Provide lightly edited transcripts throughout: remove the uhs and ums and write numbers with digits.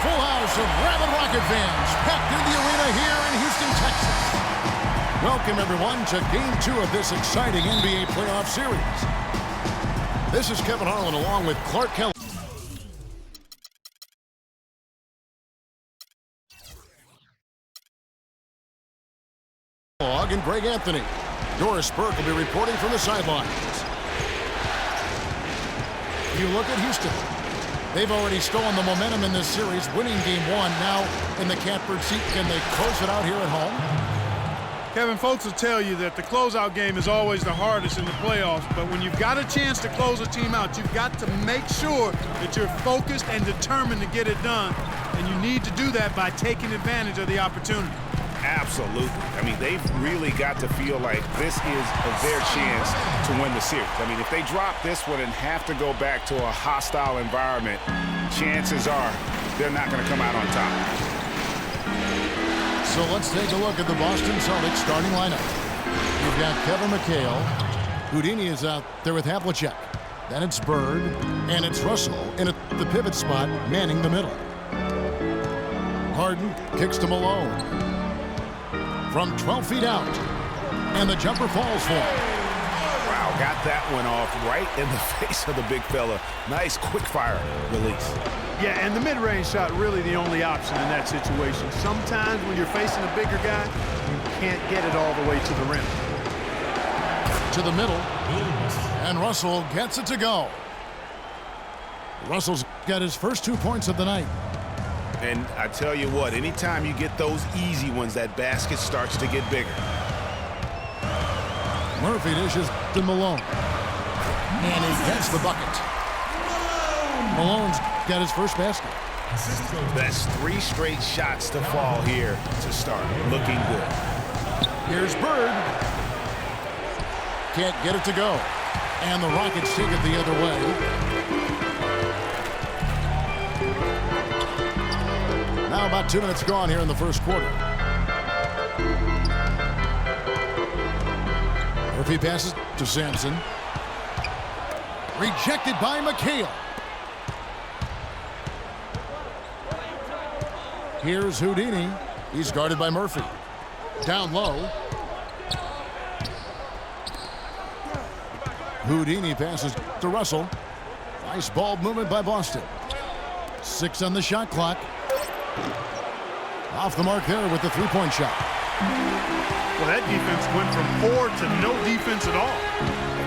full house of rabid Rocket fans packed in the arena here in Houston, Texas. Welcome, everyone, to Game 2 of this exciting NBA playoff series. This is Kevin Harlan along with Clark Kelly. And Greg Anthony. Doris Burke will be reporting from the sidelines. You look at Houston. They've already stolen the momentum in this series, winning Game 1. Now in the catbird seat, can they close it out here at home? Kevin, folks will tell you that the closeout game is always the hardest in the playoffs, but when you've got a chance to close a team out, you've got to make sure that you're focused and determined to get it done, and you need to do that by taking advantage of the opportunity. Absolutely. I mean, they've really got to feel like this is their chance to win the series. I mean, if they drop this one and have to go back to a hostile environment, chances are they're not going to come out on top. So let's take a look at the Boston Celtics starting lineup. You've got Kevin McHale. Houdini is out there with Havlicek. Then it's Bird, and it's Russell in the pivot spot, manning the middle. Harden kicks to Malone. From 12 feet out, and the jumper falls for him. Wow, got that one off right in the face of the big fella. Nice quick-fire release. Yeah, and the mid-range shot really the only option in that situation. Sometimes when you're facing a bigger guy, you can't get it all the way to the rim. To the middle, and Russell gets it to go. Russell's got his first 2 points of the night. And I tell you what, anytime you get those easy ones, that basket starts to get bigger. Murphy dishes to Malone. And he gets the bucket. Malone's got his first basket. That's 3 straight shots to fall here to start. Looking good. Here's Bird. Can't get it to go. And the Rockets take it the other way. Now about 2 minutes gone here in the first quarter. Murphy passes to Sampson. Rejected by McHale. Here's Houdini. He's guarded by Murphy. Down low. Houdini passes to Russell. Nice ball movement by Boston. 6 on the shot clock. Off the mark there with the three-point shot. Well, that defense went from poor to no defense at all.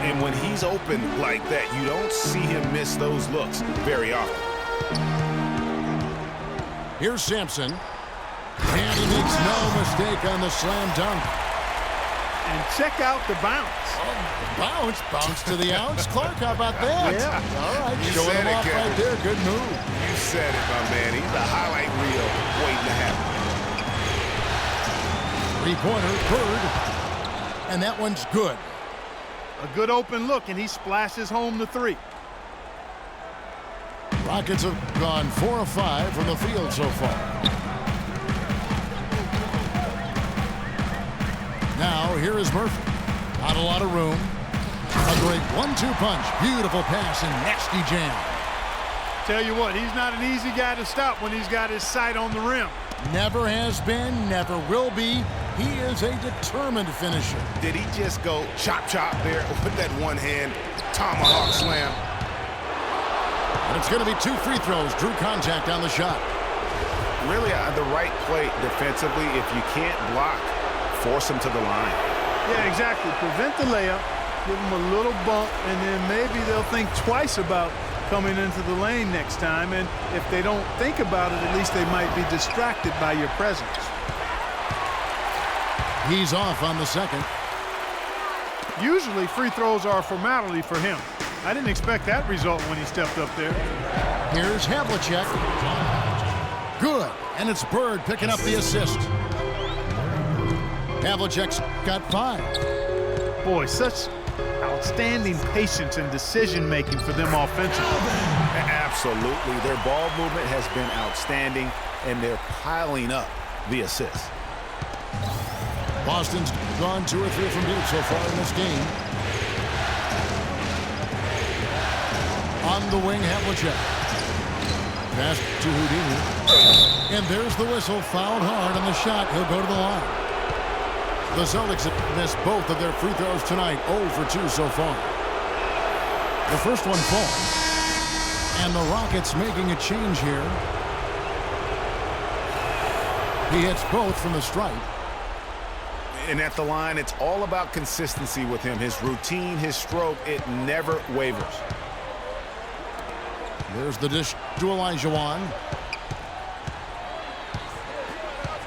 And when he's open like that, you don't see him miss those looks very often. Here's Sampson. And he makes no mistake on the slam dunk. And check out the bounce. Oh, bounce to the ounce. Clark, how about that? Yeah. All right, You showing said him it, off Kevin. right there. Good move. You said it, my man. He's a highlight reel waiting to happen. Three-pointer, Bird. And that one's good. A good open look, and he splashes home the 3. Rockets have gone 4 of 5 from the field so far. Now, here is Murphy. Not a lot of room. A great 1-2 punch. Beautiful pass and nasty jam. Tell you what, he's not an easy guy to stop when he's got his sight on the rim. Never has been, never will be. He is a determined finisher. Did he just go chop there with that one hand tomahawk slam? And it's going to be 2 free throws. Drew contact on the shot. Really the right play defensively. If you can't block, force him to the line. Yeah, exactly. Prevent the layup, give him a little bump, and then maybe they'll think twice about coming into the lane next time. And if they don't think about it, at least they might be distracted by your presence. He's off on the second. Usually free throws are a formality for him. I didn't expect that result when he stepped up there. Here's Havlicek. Good. And it's Bird picking up the assist. Havlicek's got 5. Boy, such outstanding patience and decision-making for them offensively. Absolutely. Their ball movement has been outstanding, and they're piling up the assists. Boston's gone 2 or 3 from deep so far in this game. On the wing, Havlicek. Pass to Houdini. And there's the whistle. Fouled hard on the shot. He'll go to the line. The Celtics have missed both of their free throws tonight. 0 for 2 so far. The first one falls. And the Rockets making a change here. He hits both from the stripe. And at the line, it's all about consistency with him. His routine, his stroke, it never wavers. There's the dish to Olajuwon.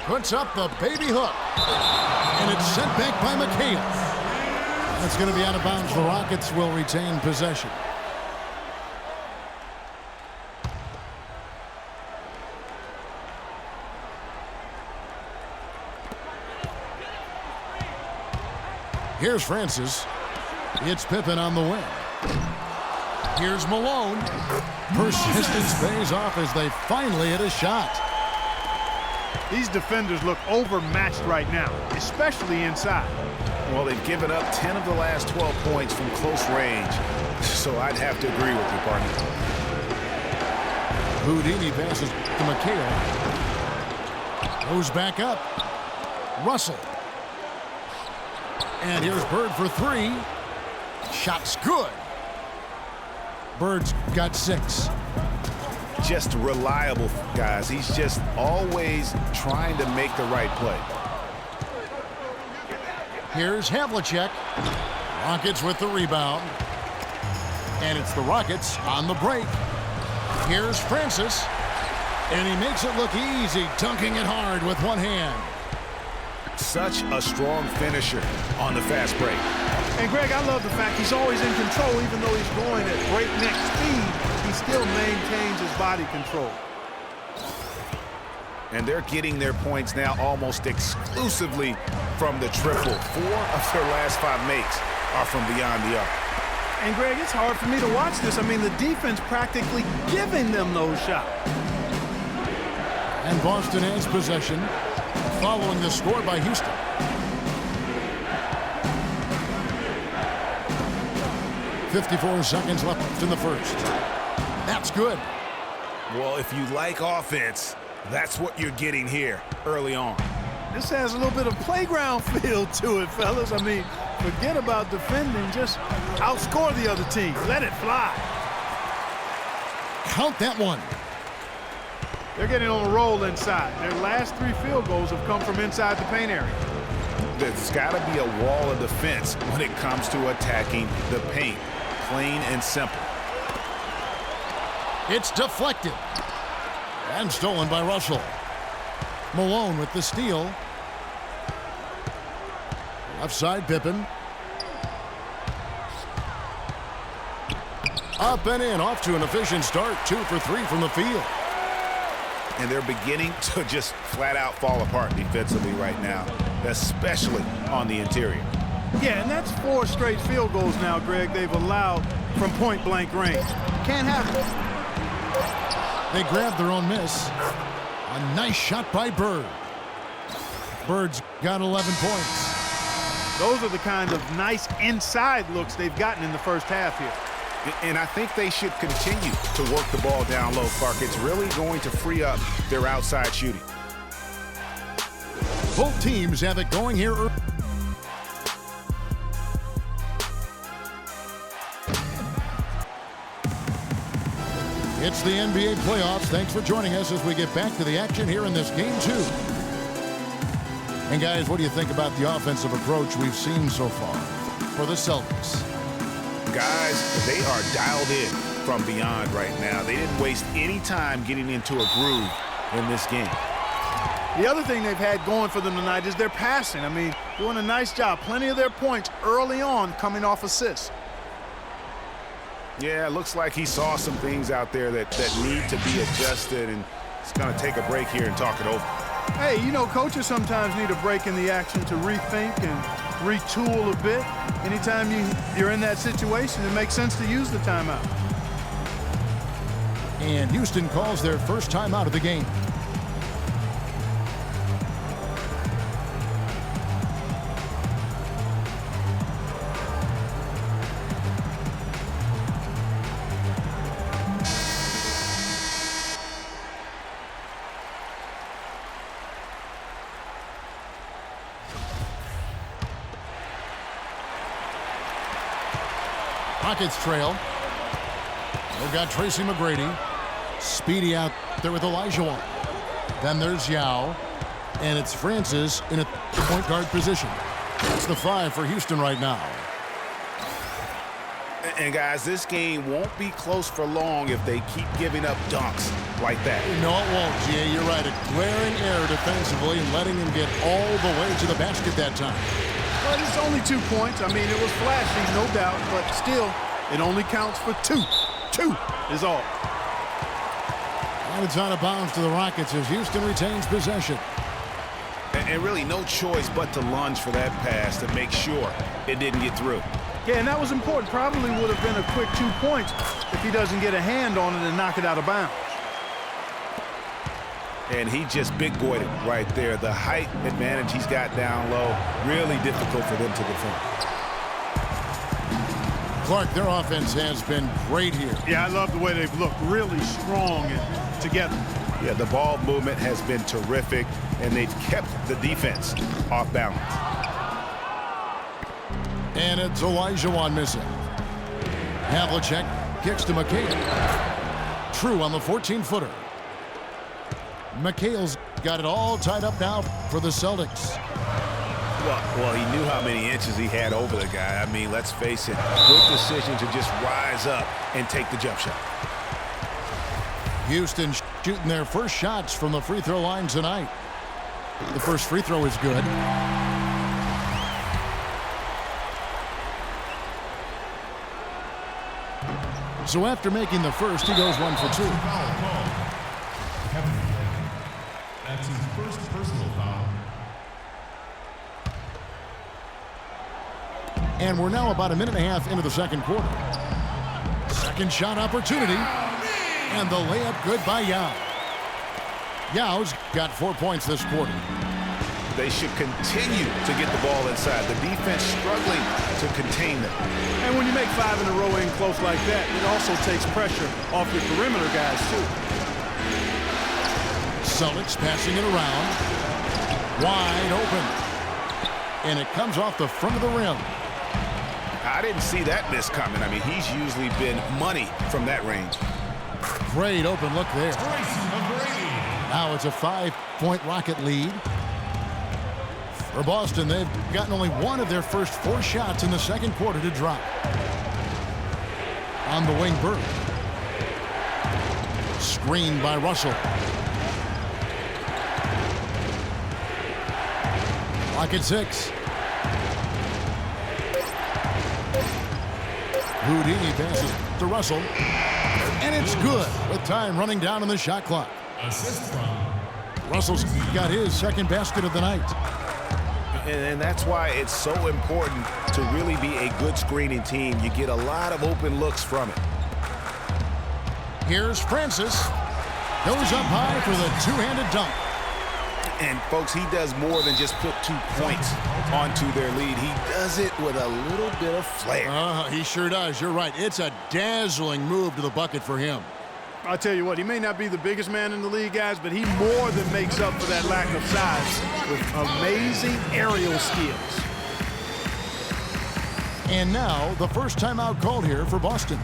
Puts up the baby hook. And it's sent back by McHale. That's going to be out of bounds. The Rockets will retain possession. Here's Francis. It's Pippen on the wing. Here's Malone. Persistence pays off as they finally hit a shot. These defenders look overmatched right now, especially inside. Well, they've given up 10 of the last 12 points from close range, so I'd have to agree with you, partner. Houdini passes to McHale. Goes back up. Russell. And here's Bird for three. Shot's good. Bird's got 6. Just reliable, guys. He's just always trying to make the right play. Here's Havlicek. Rockets with the rebound. And it's the Rockets on the break. Here's Francis. And he makes it look easy, dunking it hard with one hand. Such a strong finisher on the fast break. And Greg, I love the fact he's always in control. Even though he's going at breakneck speed, he still maintains his body control. And they're getting their points now almost exclusively from the triple. 4 of their last 5 makes are from beyond the arc. And Greg, it's hard for me to watch this. I mean, the defense practically giving them those shots. And Boston has possession following the score by Houston. .54 seconds left in the first. That's good. Well, if you like offense, that's what you're getting here early on. This has a little bit of playground feel to it, fellas. I mean, forget about defending. Just outscore the other team. Let it fly. Count that one. They're getting on a roll inside. Their last 3 field goals have come from inside the paint area. There's got to be a wall of defense when it comes to attacking the paint. Plain and simple. It's deflected. And stolen by Russell. Malone with the steal. Left side, Pippen. Up and in, off to an efficient start. 2 for 3 from the field. And they're beginning to just flat out fall apart defensively right now, especially on the interior. Yeah, and that's 4 straight field goals now, Greg, they've allowed from point-blank range. Can't happen. They grabbed their own miss. A nice shot by Bird. Bird's got 11 points. Those are the kind of nice inside looks they've gotten in the first half here. And I think they should continue to work the ball down low, Clark. It's really going to free up their outside shooting. Both teams have it going here. It's the NBA playoffs. Thanks for joining us as we get back to the action here in this game 2. And guys, what do you think about the offensive approach we've seen so far for the Celtics? Guys, they are dialed in from beyond right now. They didn't waste any time getting into a groove in this game. The other thing they've had going for them tonight is their passing. I mean, doing a nice job. Plenty of their points early on coming off assists. Yeah, it looks like he saw some things out there that need to be adjusted, and he's going to take a break here and talk it over. Hey, you know, coaches sometimes need a break in the action to rethink and retool a bit. Anytime you're in that situation, it makes sense to use the timeout. And Houston calls their first timeout of the game. Rockets trail. They've got Tracy McGrady. Speedy out there with Olajuwon. Then there's Yao. And it's Francis in a point guard position. That's the 5 for Houston right now. And guys, this game won't be close for long if they keep giving up dunks like that. No, it won't, Jay. You're right. A glaring error defensively and letting him get all the way to the basket that time. Well, it's only 2 points. I mean, it was flashy, no doubt, but still, it only counts for 2. 2 is all. And it's out of bounds to the Rockets as Houston retains possession. And really no choice but to lunge for that pass to make sure it didn't get through. Yeah, and that was important. Probably would have been a quick 2 points if he doesn't get a hand on it and knock it out of bounds. And he just big-boyed it right there. The height advantage he's got down low, really difficult for them to defend. Clark, their offense has been great here. Yeah, I love the way they've looked. Really strong and together. Yeah, the ball movement has been terrific, and they've kept the defense off balance. And it's Olajuwon missing. Havlicek kicks to McHale. True on the 14-footer. McHale's got it all tied up now for the Celtics. Well, he knew how many inches he had over the guy. I mean, let's face it, good decision to just rise up and take the jump shot. Houston shooting their first shots from the free throw line tonight. The first free throw is good. So after making the first, he goes 1 for 2. That's his first personal foul. And we're now about a minute and a half into the second quarter. Second shot opportunity. And the layup good by Yao. Yao's got 4 points this quarter. They should continue to get the ball inside. The defense struggling to contain them. And when you make 5 in a row in close like that, it also takes pressure off your perimeter guys, too. Celtics passing it around. Wide open. And it comes off the front of the rim. I didn't see that miss coming. I mean, he's usually been money from that range. Great open look there. Now it's a 5-point Rocket lead. For Boston, they've gotten only one of their first 4 shots in the second quarter to drop. On the wing, Bird. Screened by Russell. Rocket 6. Houdini passes to Russell. And it's good with time running down on the shot clock. Assist from Russell's got his second basket of the night. And that's why it's so important to really be a good screening team. You get a lot of open looks from it. Here's Francis. Goes up high for the two-handed dunk. And, folks, he does more than just put 2 points onto their lead. He does it with a little bit of flair. He sure does. You're right. It's a dazzling move to the bucket for him. I'll tell you what, he may not be the biggest man in the league, guys, but he more than makes up for that lack of size with amazing aerial skills. And now the first timeout called here for Boston.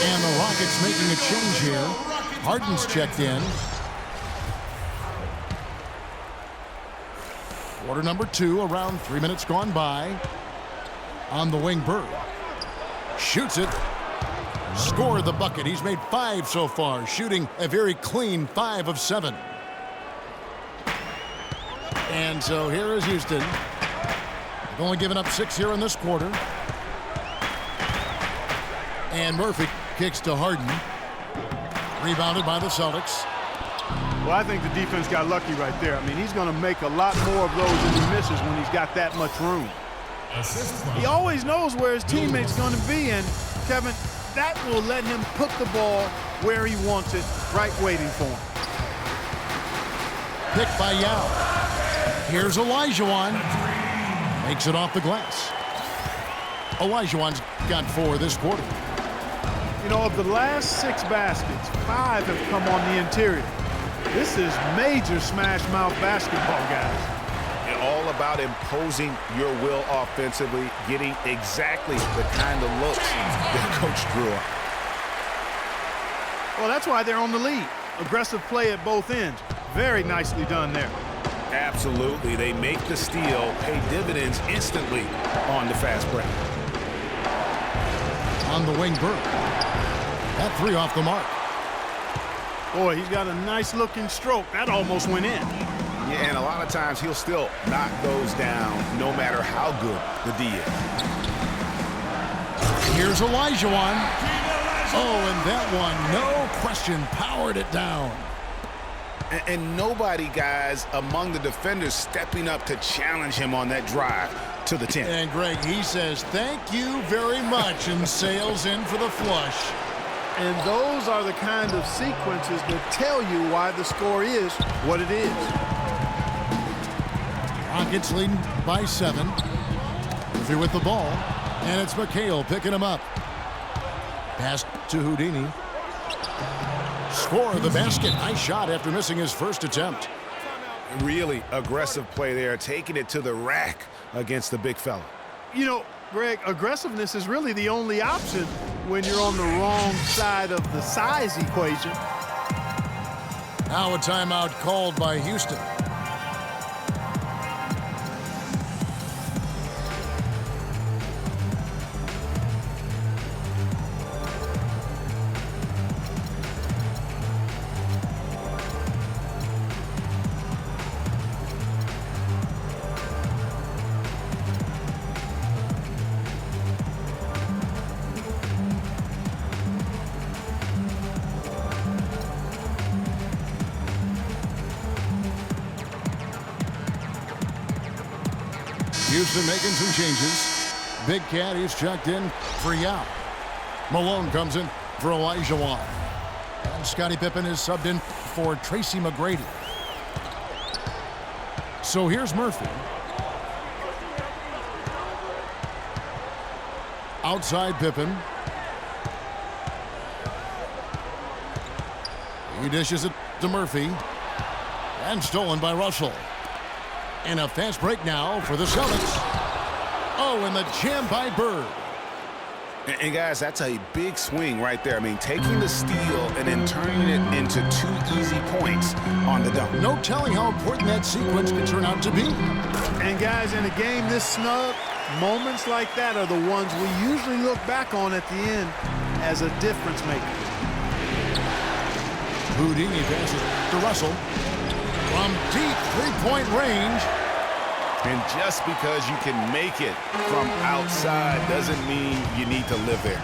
And the Rockets making a change here. Harden's checked in. Quarter number 2, around 3 minutes gone by. On the wing, Bird. Shoots it. Scored the bucket. He's made 5 so far, shooting a very clean 5 of 7. And so here is Houston. They've only given up 6 here in this quarter. And Murphy kicks to Harden. Rebounded by the Celtics. Well, I think the defense got lucky right there. I mean, he's going to make a lot more of those than he misses when he's got that much room. Assist He foul. always knows where his teammate's going to be, and Kevin, that will let him put the ball where he wants it, right waiting for him. Picked by Yao. Here's Olajuwon. Makes it off the glass. Olajuwon's got 4 this quarter. You know, of the last 6 baskets, 5 have come on the interior. This is major smash mouth basketball, guys. All about imposing your will offensively, getting exactly the kind of looks that coach drew up. Well, that's why they're on the lead. Aggressive play at both ends. Very nicely done there. Absolutely. They make the steal, pay dividends instantly on the fast break. On the wing, Bird. That 3 off the mark. Boy, he's got a nice looking stroke. That almost went in. Yeah, and a lot of times he'll still knock those down no matter how good the D is. Here's Olajuwon. Oh, and that one, no question, powered it down. And nobody, guys, among the defenders stepping up to challenge him on that drive to the 10. And Greg, he says, thank you very much, and sails in for the flush. And those are the kind of sequences that tell you why the score is what it is. Rockets leading by 7. Murphy with the ball, and it's McHale picking him up. Pass to Houdini. Score the basket. Nice shot after missing his first attempt. Really aggressive play there, taking it to the rack against the big fella. You know, Greg, aggressiveness is really the only option when you're on the wrong side of the size equation. Now a timeout called by Houston. Houston making some changes. Big Cat is checked in for Yao. Malone comes in for Olajuwon. And Scottie Pippen is subbed in for Tracy McGrady. So here's Murphy. Outside Pippen. He dishes it to Murphy. And stolen by Russell. And a fast break now for the Celtics. Oh, and the jam by Bird. And guys, that's a big swing right there. I mean, taking the steal and then turning it into 2 easy points on the dunk. No telling how important that sequence could turn out to be. And guys, in a game this snug, moments like that are the ones we usually look back on at the end as a difference maker. Houdini passes to Russell. From deep three-point range. And just because you can make it from outside doesn't mean you need to live there.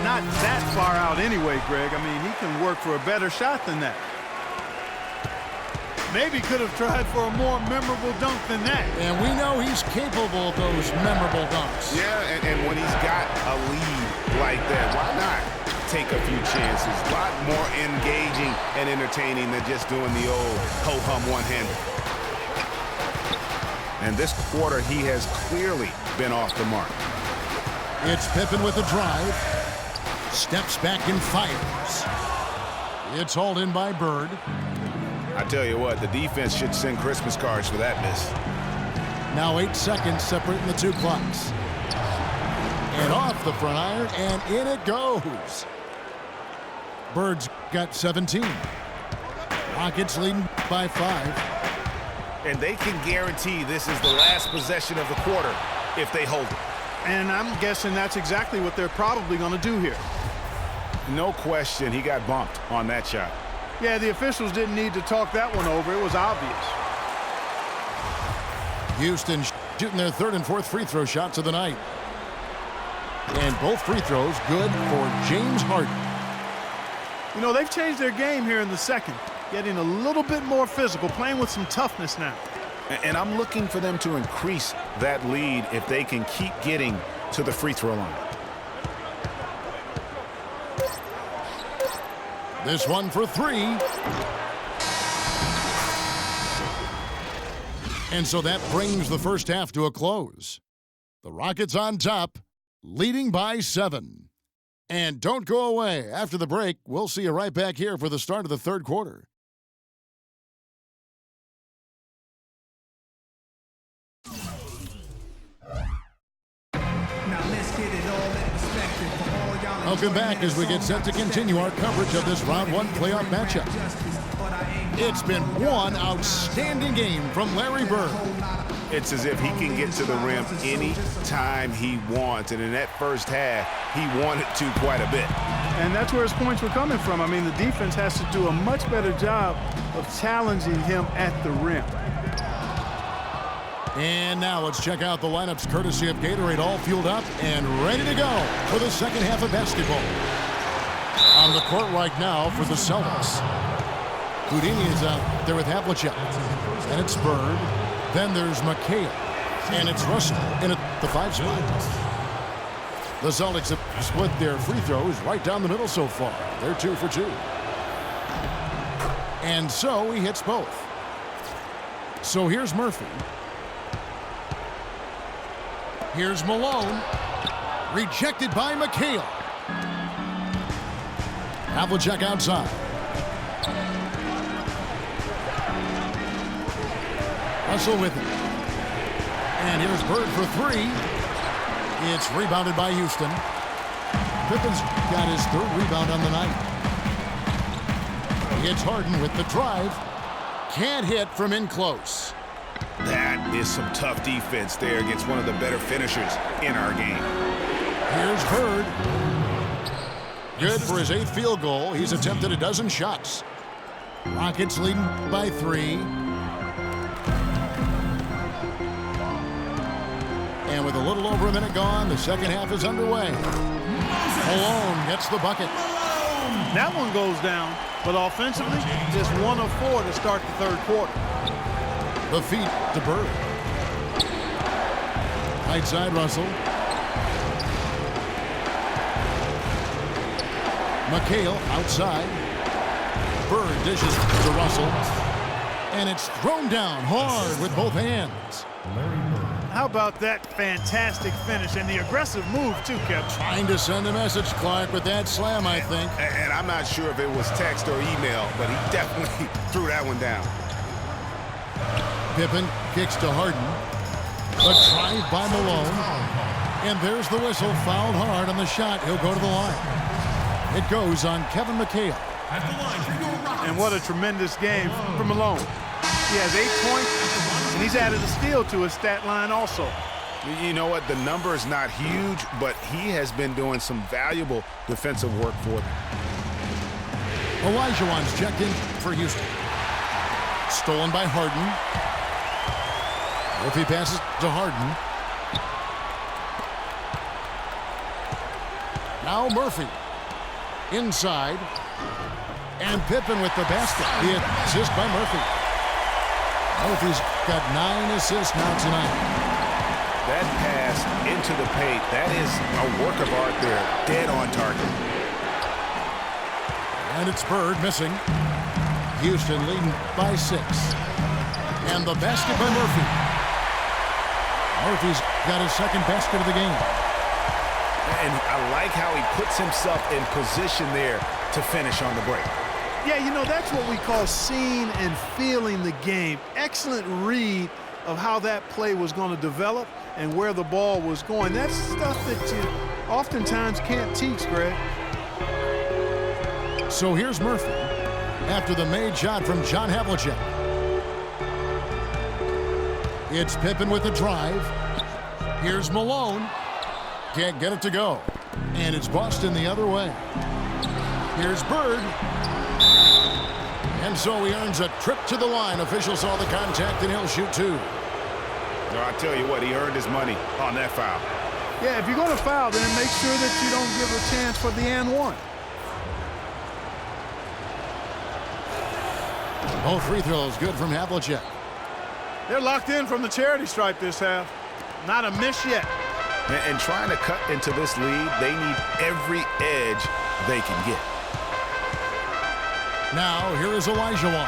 Not that far out anyway, Greg. I mean, he can work for a better shot than that. Maybe could have tried for a more memorable dunk than that. And we know he's capable of those memorable dunks. Yeah, and when he's got a lead like that, why not take a few chances? A lot more engaging and entertaining than just doing the old ho-hum one-hander. And this quarter, he has clearly been off the mark. It's Pippen with a drive. Steps back and fires. It's hauled in by Bird. I tell you what, the defense should send Christmas cards for that miss. Now 8 seconds separating the 2 clocks. And off the front iron, and in it goes. Bird's got 17. Rockets leading by 5. And they can guarantee this is the last possession of the quarter if they hold it. And I'm guessing that's exactly what they're probably going to do here. No question, he got bumped on that shot. Yeah, the officials didn't need to talk that one over. It was obvious. Houston shooting their 3rd and 4th free throw shots of the night. And both free throws good for James Harden. You know, they've changed their game here in the second. Getting a little bit more physical, playing with some toughness now. And I'm looking for them to increase that lead if they can keep getting to the free throw line. This one for three. And so that brings the first half to a close. The Rockets on top, leading by 7. And don't go away. After the break, we'll see you right back here for the start of the third quarter. Welcome back as we get set to continue our coverage of this round 1 playoff matchup. It's been one outstanding game from Larry Bird. It's as if he can get to the rim any time he wants, and in that first half, he wanted to quite a bit. And that's where his points were coming from. I mean, the defense has to do a much better job of challenging him at the rim. And now let's check out the lineups courtesy of Gatorade, all fueled up and ready to go for the second half of basketball. On the court right now for the Celtics. Houdini is out there with Havlicek. And it's Bird. Then there's McHale. And it's Russell in at the 5 spot. The Celtics have split their free throws right down the middle so far. They're 2 for 2. And so he hits both. So here's Murphy. Here's Malone. Rejected by McHale. Havlicek outside. Russell with it. And here's Bird for 3. It's rebounded by Houston. Pippen's got his 3rd rebound on the night. It's Harden with the drive. Can't hit from in close. That is some tough defense there against one of the better finishers in our game. Here's Bird. Good for his 8th field goal. He's attempted a dozen shots. Rockets leading by 3. And with a little over a minute gone, the second half is underway. Malone gets the bucket. That one goes down, but offensively, just 1 of 4 to start the third quarter. The feed to Bird. Right side, Russell. McHale outside. Bird dishes to Russell. And it's thrown down hard with both hands. How about that fantastic finish and the aggressive move, too, Kev? Trying to send a message, Clark, with that slam, I think. And I'm not sure if it was text or email, but he definitely threw that one down. Pippen kicks to Harden. A drive by Malone. And there's the whistle. Fouled hard on the shot. He'll go to the line. It goes on Kevin McHale. And what a tremendous game for Malone. He has 8 points, and he's added a steal to his stat line also. You know what? The number is not huge, but he has been doing some valuable defensive work for them. Olajuwon's checked in for Houston. Stolen by Harden. Murphy passes to Harden. Now Murphy. Inside. And Pippen with the basket. The assist by Murphy. Murphy's got 9 assists now tonight. That pass into the paint, that is a work of art there. Dead on target. And it's Bird missing. Houston leading by 6. And the basket by Murphy. Murphy's got his 2nd basket of the game. And I like how he puts himself in position there to finish on the break. Yeah, you know, that's what we call seeing and feeling the game. Excellent read of how that play was going to develop and where the ball was going. That's stuff that you oftentimes can't teach, Greg. So here's Murphy after the made shot from John Havlicek. It's Pippen with the drive. Here's Malone. Can't get it to go. And it's Boston the other way. Here's Bird. And so he earns a trip to the line. Officials saw the contact, and he'll shoot 2. No, I tell you what, he earned his money on that foul. Yeah, if you're going to foul, then make sure that you don't give a chance for the and one. Both free throws good from Havlicek. They're locked in from the charity stripe this half. Not a miss yet. And trying to cut into this lead, they need every edge they can get. Now, here is Olajuwon.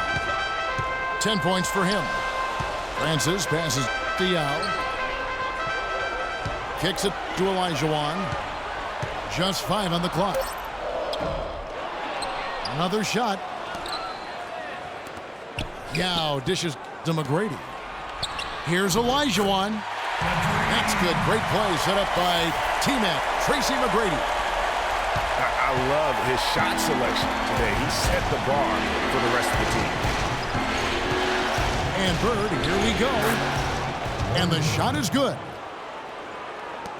10 points for him. Francis passes to Yao. Kicks it to Olajuwon. Just 5 on the clock. Another shot. Yao dishes to McGrady. Here's Olajuwon. That's good. Great play set up by teammate Tracy McGrady. I love his shot selection today. He set the bar for the rest of the team. And Bird, here we go. And the shot is good.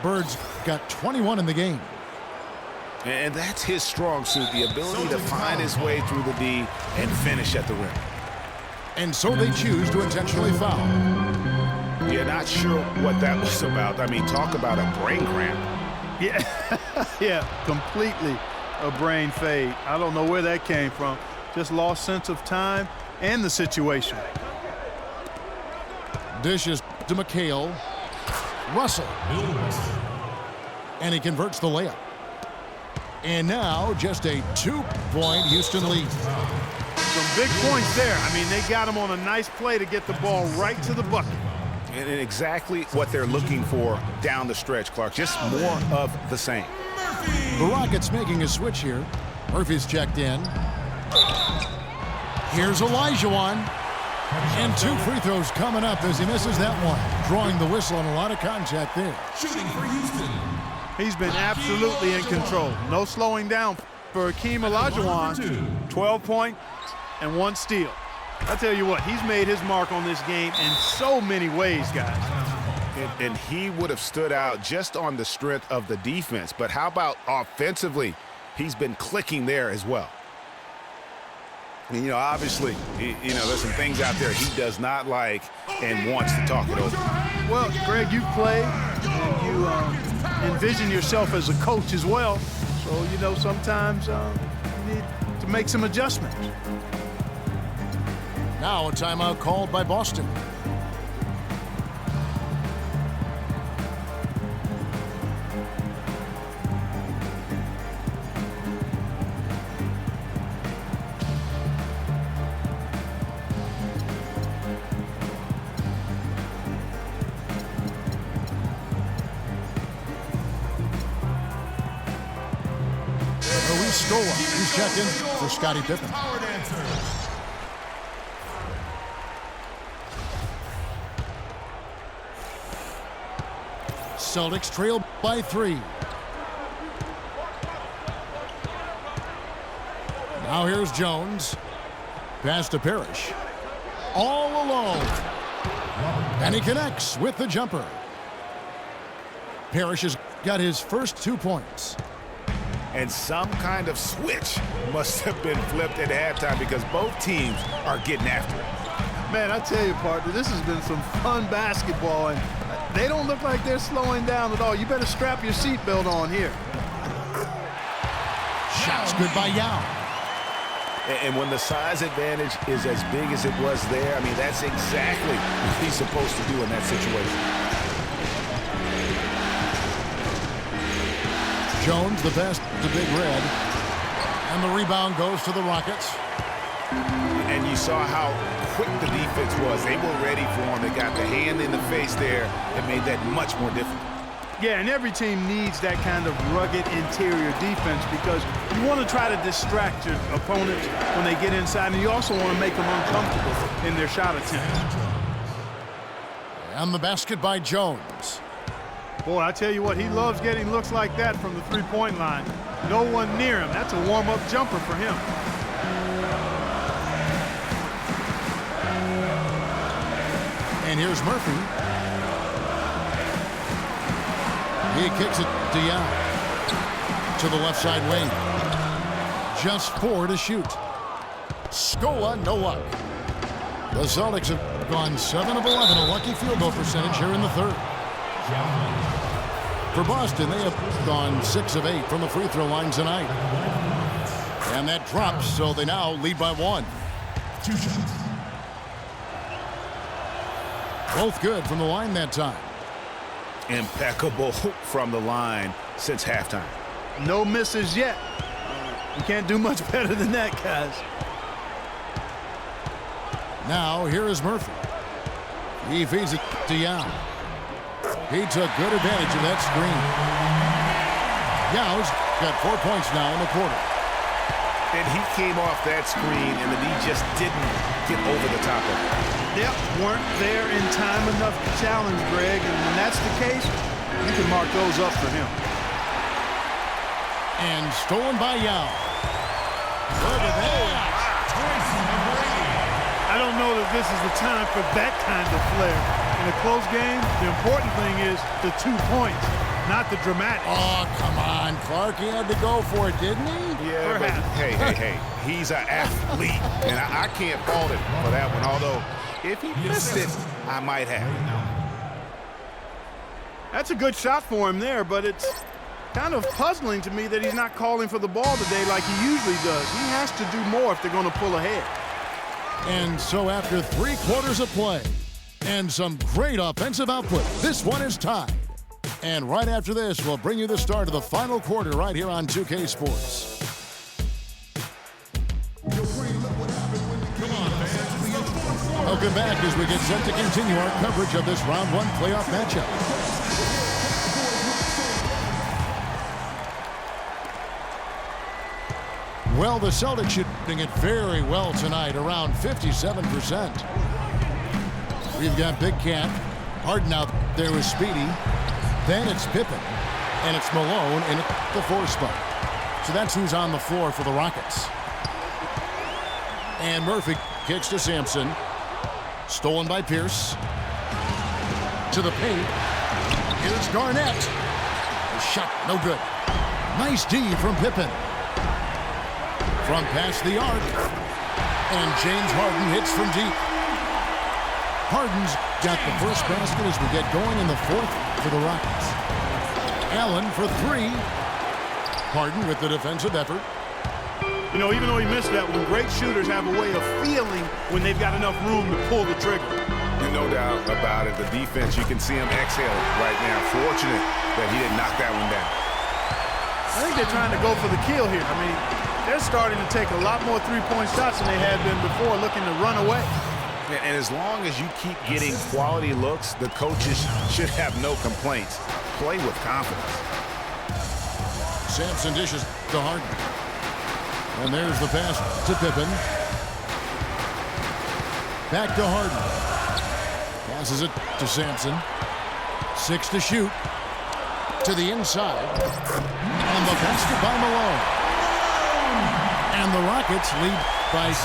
Bird's got 21 in the game. And that's his strong suit, the ability to find his way through the D and finish at the rim. And so they choose to intentionally foul. Yeah, not sure what that was about. I mean, talk about a brain cramp. Yeah, yeah, completely a brain fade. I don't know where that came from. Just lost sense of time and the situation. Dishes to McHale. Russell. And he converts the layup. And now just a 2-point Houston lead. Some big points there. I mean, they got him on a nice play to get the ball right to the bucket. And exactly what they're looking for down the stretch, Clark. Just more of the same. The Rockets making a switch here. Murphy's checked in. Here's Olajuwon. And 2 free throws coming up as he misses that one. Drawing the whistle and a lot of contact there. Shooting for Houston. He's been absolutely in control. No slowing down for Hakeem Olajuwon. 12 points and 1 steal. I tell you what, he's made his mark on this game in so many ways, guys. And he would have stood out just on the strength of the defense. But how about offensively? He's been clicking there as well. And, you know, obviously, you know, there's some things out there he does not like and wants to talk it over. Well, Greg, you play and you envision yourself as a coach as well. So, you know, sometimes you need to make some adjustments. Now a timeout called by Boston. He's checked in for Scottie Pippen. Celtics trail by 3. Now here's Jones. Pass to Parrish. All alone. And he connects with the jumper. Parrish has got his first 2 points. And some kind of switch must have been flipped at halftime because both teams are getting after it. Man, I tell you, partner, this has been some fun basketball, and they don't look like they're slowing down at all. You better strap your seatbelt on here. Shots good by Yao. And when the size advantage is as big as it was there, I mean, that's exactly what he's supposed to do in that situation. Jones, the best, the Big Red. And the rebound goes to the Rockets. And you saw how quick the defense was. They were ready for him. They got the hand in the face there and made that much more difficult. Yeah, and every team needs that kind of rugged interior defense because you want to try to distract your opponents when they get inside, and you also want to make them uncomfortable in their shot attempt. And the basket by Jones. Boy, I tell you what, he loves getting looks like that from the three-point line. No one near him. That's a warm-up jumper for him. And here's Murphy. He kicks it to Yao. To the left side wing. Just 4 to shoot. Scola, no luck. The Celtics have gone 7 of 11, a lucky field goal percentage here in the third. For Boston, they have gone 6 of 8 from the free throw line tonight. And that drops, so they now lead by 1. 2 shots. Both good from the line that time. Impeccable from the line since halftime. No misses yet. You can't do much better than that, guys. Now, here is Murphy. He feeds it to Yao. He took good advantage of that screen. Yao's got 4 points now in the quarter. And he came off that screen, and the knee just didn't get over the top of it. Yep, weren't there in time enough to challenge Greg, and when that's the case, you can mark those up for him. And stolen by Yao. Look at that. I don't know that this is the time for that kind of flair. In a close game, the important thing is the 2 points, not the dramatic. Oh, come on, Clark. He had to go for it, didn't he? Yeah, but hey, he's an athlete, and I can't fault him for that one, although if he missed it, I might have. That's a good shot for him there, but it's kind of puzzling to me that he's not calling for the ball today like he usually does. He has to do more if they're going to pull ahead. And so after 3 quarters of play and some great offensive output, this one is tied. And right after this, we'll bring you the start of the final quarter right here on 2K Sports. Welcome back as we get set to continue our coverage of this round 1 playoff matchup. Well, the Celtics shooting it very well tonight, around 57%. We've got Big Cat. Harden out there with Speedy. Then it's Pippen. And it's Malone in the 4 spot. So that's who's on the floor for the Rockets. And Murphy kicks to Sampson. Stolen by Pierce. To the paint. Here's Garnett. The shot, no good. Nice D from Pippen. From past the arc. And James Harden hits from deep. Harden's got the first basket as we get going in the 4th for the Rockets. Allen for 3. Harden with the defensive effort. You know, even though he missed that one, great shooters have a way of feeling when they've got enough room to pull the trigger. And no doubt about it, the defense, you can see him exhaling right now. Fortunate that he didn't knock that one down. I think they're trying to go for the kill here. I mean, they're starting to take a lot more three-point shots than they had been before, looking to run away. And as long as you keep getting quality looks, the coaches should have no complaints. Play with confidence. Sampson dishes to Harden. And there's the pass to Pippen. Back to Harden. Passes it to Sampson. 6 to shoot. To the inside. And the basket by Malone. And the Rockets lead by 6.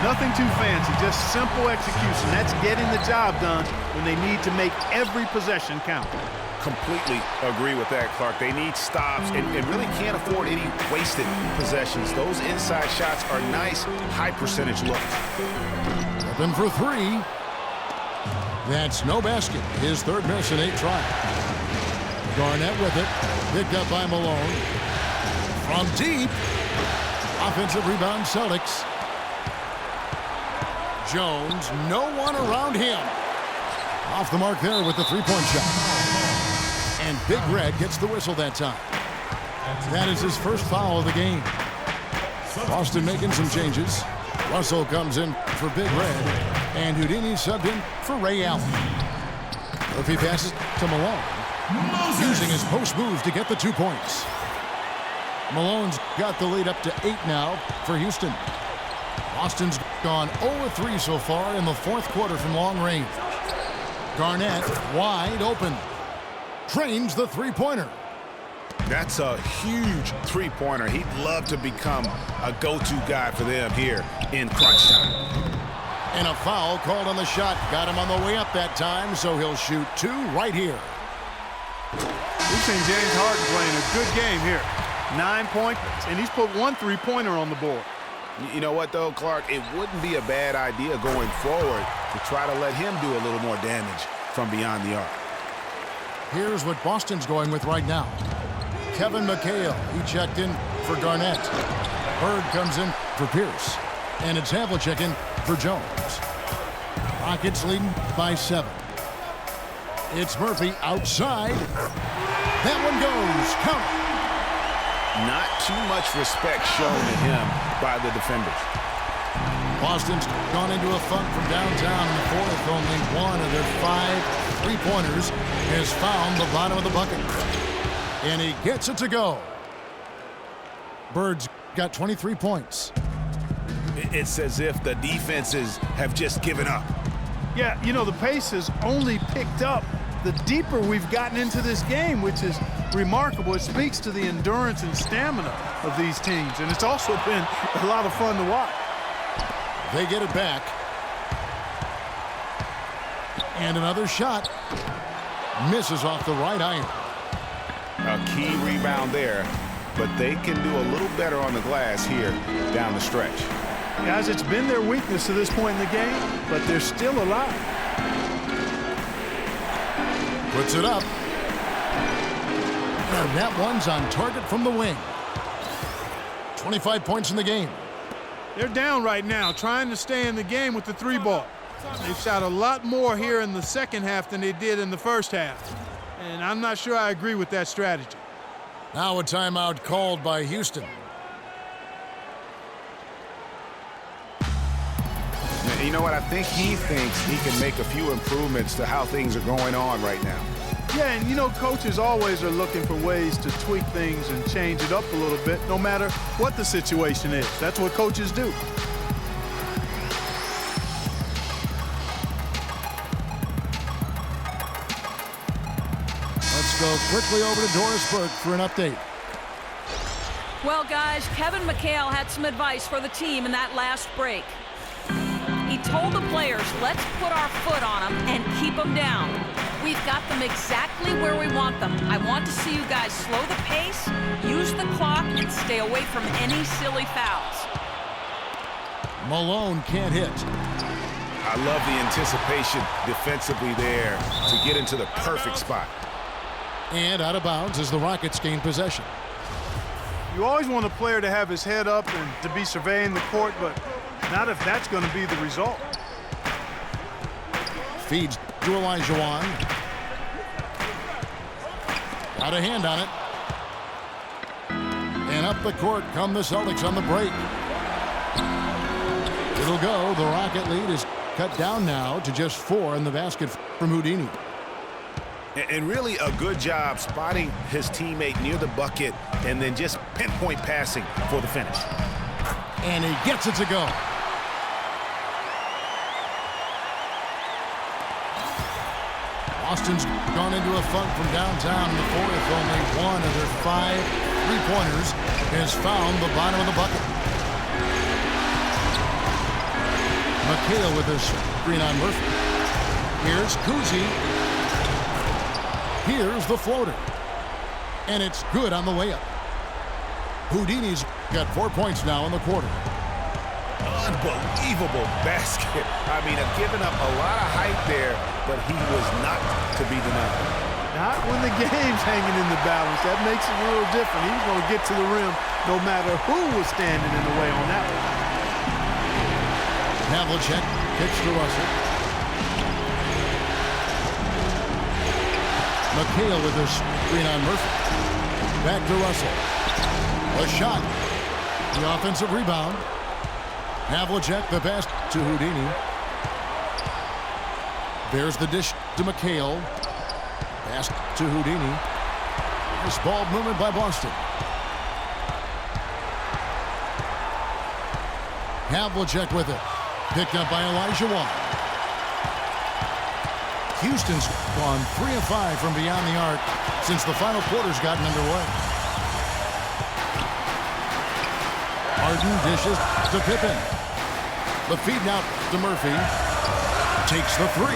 Nothing too fancy, just simple execution. That's getting the job done when they need to make every possession count. Completely agree with that, Clark. They need stops and really can't afford any wasted possessions. Those inside shots are nice, high-percentage looks. Open for 3. That's no basket. His 3rd miss in 8 tries. Garnett with it. Picked up by Malone. From deep. Offensive rebound, Celtics. Jones, no one around him. Off the mark there with the 3-point shot. And Big Red gets the whistle that time. That is his first foul of the game. Boston making some changes. Russell comes in for Big Red. And Houdini subbed in for Ray Allen. Murphy passes to Malone. Using his post move to get the 2 points. Malone's got the lead up to 8 now for Houston. Boston's gone 0-3 so far in the 4th quarter from long range. Garnett wide open. Trains the 3-pointer. That's a huge 3-pointer. He'd love to become a go-to guy for them here in crunch time. And a foul called on the shot. Got him on the way up that time, so he'll shoot 2 right here. We've seen James Harden playing a good game here. 9 points, and he's put 1 3-pointer on the board. You know what, though, Clark? It wouldn't be a bad idea going forward to try to let him do a little more damage from beyond the arc. Here's what Boston's going with right now. Kevin McHale, he checked in for Garnett. Bird comes in for Pierce. And it's Havlicek in for Jones. Rockets leading by 7. It's Murphy outside. That one goes. Count it. Not too much respect shown to him by the defenders. Boston's gone into a funk from downtown in the fourth. Only one of their 5 3-pointers has found the bottom of the bucket. And he gets it to go. Bird's got 23 points. It's as if the defenses have just given up. Yeah, you know, the pace has only picked up the deeper we've gotten into this game, which is remarkable. It speaks to the endurance and stamina of these teams, and it's also been a lot of fun to watch. They get it back. And another shot. Misses off the right iron. A key rebound there, but they can do a little better on the glass here down the stretch. Guys, it's been their weakness to this point in the game, but they're still alive. Puts it up. And that one's on target from the wing. 25 points in the game. They're down right now, trying to stay in the game with the 3-ball. They've shot a lot more here in the second half than they did in the first half. And I'm not sure I agree with that strategy. Now a timeout called by Houston. You know what? I think he thinks he can make a few improvements to how things are going on right now. Yeah, and you know, coaches always are looking for ways to tweak things and change it up a little bit, no matter what the situation is. That's what coaches do. Let's go quickly over to Doris Burke for an update. Well, guys, Kevin McHale had some advice for the team in that last break. He told the players, let's put our foot on them and keep them down. We've got them exactly where we want them. I want to see you guys slow the pace, use the clock, and stay away from any silly fouls. Malone can't hit. I love the anticipation defensively there to get into the perfect spot. And out of bounds as the Rockets gain possession. You always want a player to have his head up and to be surveying the court, but not if that's going to be the result. Feeds to Olajuwon. Got a hand on it. And up the court come the Celtics on the break. It'll go. The Rocket lead is cut down now to just 4 in the basket from Houdini. And really a good job spotting his teammate near the bucket and then just pinpoint passing for the finish. And he gets it to go. Boston's gone into a funk from downtown in the fourth. Only one of their 5 3-pointers has found the bottom of the bucket. McHale with his screen on Murphy. Here's Kuzi. Here's the floater. And it's good on the layup. Houdini's got 4 points now in the quarter. Unbelievable basket. I mean, I've given up a lot of height there, but he was not to be denied. Not when the game's hanging in the balance. That makes it a little different. He's going to get to the rim no matter who was standing in the way on that one. Havlicek kicks to Russell. McHale with his screen on Murphy. Back to Russell. A shot. The offensive rebound. Havlicek the pass to Houdini. There's the dish to McHale. Pass to Houdini. Nice ball movement by Boston. Havlicek with it. Picked up by Olajuwon. Houston's gone 3 of 5 from beyond the arc since the final quarter's gotten underway. Harden dishes to Pippen. The feed now to Murphy. Takes the 3.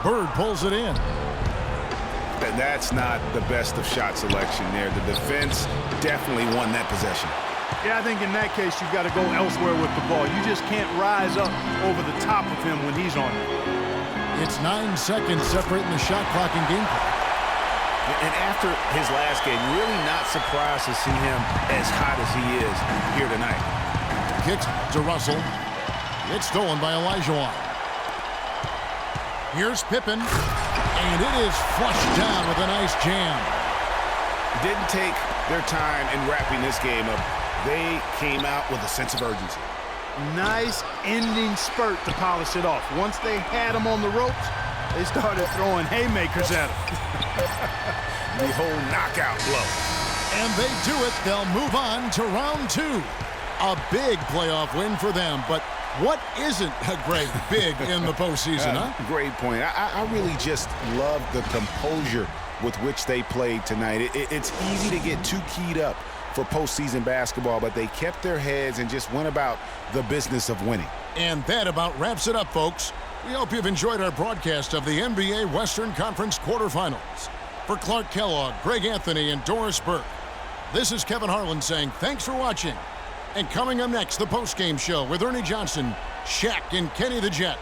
Bird pulls it in. And that's not the best of shot selection there. The defense definitely won that possession. Yeah, I think in that case, you've got to go elsewhere with the ball. You just can't rise up over the top of him when he's on it. It's 9 seconds separating the shot clock and game clock. And after his last game, really not surprised to see him as hot as he is here tonight. Kicks to Russell. It's stolen by Olajuwon. Here's Pippen, and it is flushed down with a nice jam. Didn't take their time in wrapping this game up. They came out with a sense of urgency. Nice ending spurt to polish it off. Once they had him on the ropes, they started throwing haymakers at him. The whole knockout blow. And they do it. They'll move on to round 2. A big playoff win for them, but what isn't a great big in the postseason, huh? Great point. I really just love the composure with which they played tonight. It's easy to get too keyed up for postseason basketball, but they kept their heads and just went about the business of winning. And that about wraps it up, folks. We hope you've enjoyed our broadcast of the NBA Western Conference quarterfinals. For Clark Kellogg, Greg Anthony, and Doris Burke, this is Kevin Harlan saying thanks for watching. And coming up next, the postgame show with Ernie Johnson, Shaq, and Kenny the Jet.